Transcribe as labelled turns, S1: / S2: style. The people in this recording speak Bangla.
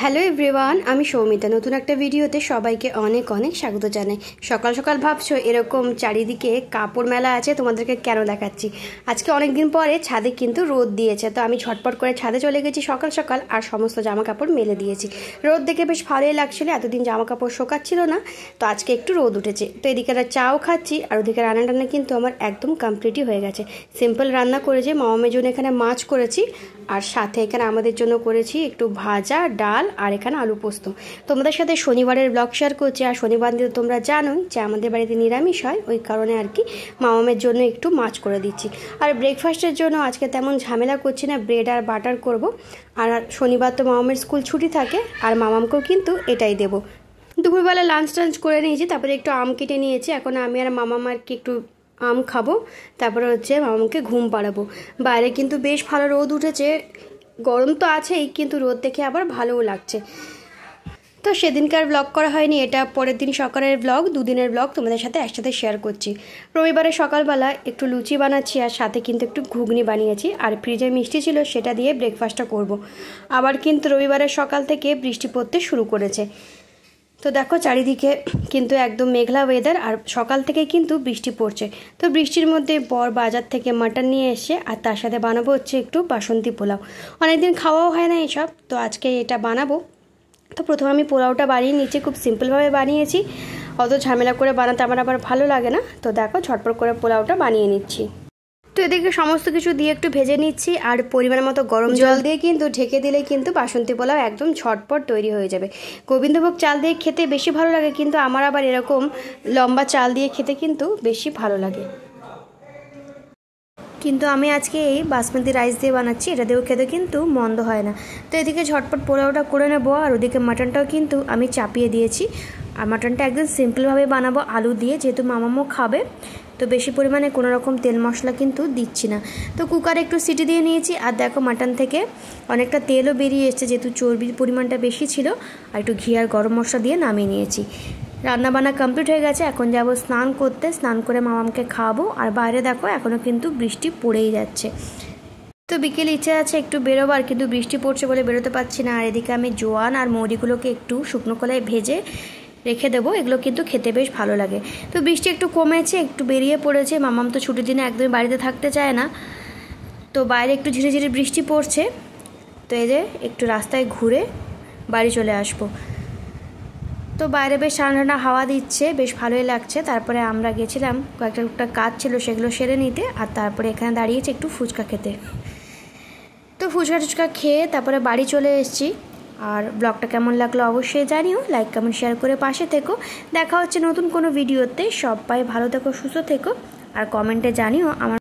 S1: হ্যালো এভরিওয়ান, আমি সৌমিতা। নতুন একটা ভিডিওতে সবাইকে অনেক অনেক স্বাগত জানাই। সকাল সকাল ভাবছো এরকম চারিদিকে কাপড় মেলা আছে, তোমাদেরকে কেন দেখাচ্ছি। আজকে অনেক দিন পরে ছাদে কিন্তু রোদ দিয়েছে, তো আমি ঝটপট করে ছাদে চলে গেছি সকাল সকাল, আর সমস্ত জামা কাপড় মেলে দিয়েছি। রোদ দেখে বেশ ভালোই লাগছিল, এতদিন জামা কাপড় শোকাচ্ছিল না, তো আজকে একটু রোদ উঠেছে। তো এদিকে চাও খাচ্ছি, আর ওদিকে রান্না টান্না কিন্তু আমার একদম কমপ্লিটই হয়ে গেছে। সিম্পল রান্না করেছি, মামামের জন্য এখানে মাছ করেছি, আর সাথে এখানে আমাদের জন্য করেছি একটু ভাজা, ডাল, আর এখানে আলু পোস্ত। তোমাদের সাথে শনিবারের ব্লগ শেয়ার করছি, আর শনিবার দিন তোমরা জানোই যে আমাদের বাড়িতে নিরামিষ হয়, ওই কারণে আর কি মামামের জন্য একটু মাছ করে দিচ্ছি। আর ব্রেকফাস্টের জন্য আজকে তেমন ঝামেলা করছি না, ব্রেড আর বাটার করব। আর শনিবার তো মামামের স্কুল ছুটি থাকে, আর মামামকেও কিন্তু এটাই দেবো। দুপুরবেলা লাঞ্চ টাঞ্চ করে নিয়েছি, তারপরে একটু আম কেটে নিয়েছি। এখন আমি আর মামাম আর কি একটু আম খাবো, তারপরে হচ্ছে মামাকে ঘুম পাড়াবো। বাইরে কিন্তু বেশ ভালো রোদ উঠেছে, গরম তো আছেই, কিন্তু রোদ দেখে আবার ভালোও লাগছে। তো সেদিনকার ব্লগ করা হয়নি, এটা পরের দিন সকালের ব্লগ, দুদিনের ব্লগ তোমাদের সাথে একসাথে শেয়ার করছি। রবিবারে সকালবেলা একটু লুচি বানাচ্ছি, আর সাথে কিন্তু একটু ঘুগনি বানিয়েছি, আর ফ্রিজে মিষ্টি ছিল সেটা দিয়ে ব্রেকফাস্টটা করব। আবার কিন্তু রবিবারের সকাল থেকে বৃষ্টি পড়তে শুরু করেছে। তো দেখো চারিদিকে কিন্তু একদম মেঘলা ওয়েদার, আর সকাল থেকে কিন্তু বৃষ্টি পড়ছে। তো বৃষ্টির মধ্যে বর বাজার থেকে মাটন নিয়ে এসে, আর তার সাথে বানাবো হচ্ছে একটু বাসন্তী পোলাও। অনেকদিন খাওয়াও হয় না এসব, তো আজকে এটা বানাবো। তো প্রথমে আমি পোলাওটা বানিয়ে নিচ্ছি, খুব সিম্পলভাবে বানিয়েছি, অত ঝামেলা করে বানাতে আমার আবার ভালো লাগে না। তো দেখো ঝটপট করে পোলাওটা বানিয়ে নিচ্ছি। তো এদিকে সমস্ত কিছু দিয়ে একটু ভেজে নিচ্ছি, আর পরিমাণ মতো গরম জল দিয়ে কিন্তু ঢেকে দিলে কিন্তু বাসন্তী পোলাও একদম ঝটপট তৈরি হয়ে যাবে। গোবিন্দভোগ চাল দিয়ে খেতে বেশি ভালো লাগে, কিন্তু আমার আবার এরকম লম্বা চাল দিয়ে খেতে কিন্তু বেশি ভালো লাগে। কিন্তু আমি আজকে এই বাসমতি রাইস দিয়ে বানাচ্ছি, এটা দিয়েও খেতে কিন্তু মন্দ হয় না। তো এদিকে ঝটপট পোলাওটা করে নেবো, আর ওদিকে মাটনটাও কিন্তু আমি চাপিয়ে দিয়েছি। আর মাটনটা একদম সিম্পলভাবে বানাবো আলু দিয়ে, যেহেতু মামামও খাবে, তো বেশি পরিমাণে কোনো রকম তেল মশলা কিন্তু দিচ্ছি না। তো কুকারে একটু সিটি দিয়ে নিয়েছি, আর দেখো মাটন থেকে অনেকটা তেলও বেরিয়ে এসছে, যেহেতু চর্বির পরিমাণটা বেশি ছিল। আর একটু ঘি আর গরম মশলা দিয়ে নামিয়ে নিয়েছি। রান্নাবান্না কমপ্লিট হয়ে গেছে, এখন যাব স্নান করতে, স্নান করে মামামকে খাওয়াবো। আর বাইরে দেখো এখনও কিন্তু বৃষ্টি পড়েই যাচ্ছে। তো বিকেলে ইচ্ছে আছে একটু বেরোবার, কিন্তু বৃষ্টি পড়ছে বলে বেরোতে পারছি না। আর এদিকে আমি জোয়ান আর মৌরিগুলোকে একটু শুকনো কলায় ভেজে রেখে দেবো, এগুলো কিন্তু খেতে বেশ ভালো লাগে। তো বৃষ্টি একটু কমেছে, একটু বেরিয়ে পড়েছে। মামাম তো ছুটির দিনে একদমই বাড়িতে থাকতে চায় না, তো বাইরে একটু ঝিরে ঝিরে বৃষ্টি পড়ছে। তো এই যে একটু রাস্তায় ঘুরে বাড়ি চলে আসবো। তো বাইরে বেশ ঠান্ডা ঠান্ডা হাওয়া দিচ্ছে, বেশ ভালোই লাগছে। তারপরে আমরা গেছিলাম, কয়েকটা কাজ ছিল সেগুলো সেরে নিতে, আর তারপরে এখানে দাঁড়িয়েছি একটু ফুচকা খেতে। তো ফুচকা টুচকা খেয়ে তারপরে বাড়ি চলে এসেছি। আর ব্লগটা কেমন লাগলো অবশ্যই জানিও, লাইক কমেন্ট শেয়ার করে পাশে থেকো। দেখা হচ্ছে নতুন কোনো ভিডিওতে। সবাই ভালো থেকো, সুস্থ থেকো, আর কমেন্টে জানিও আমার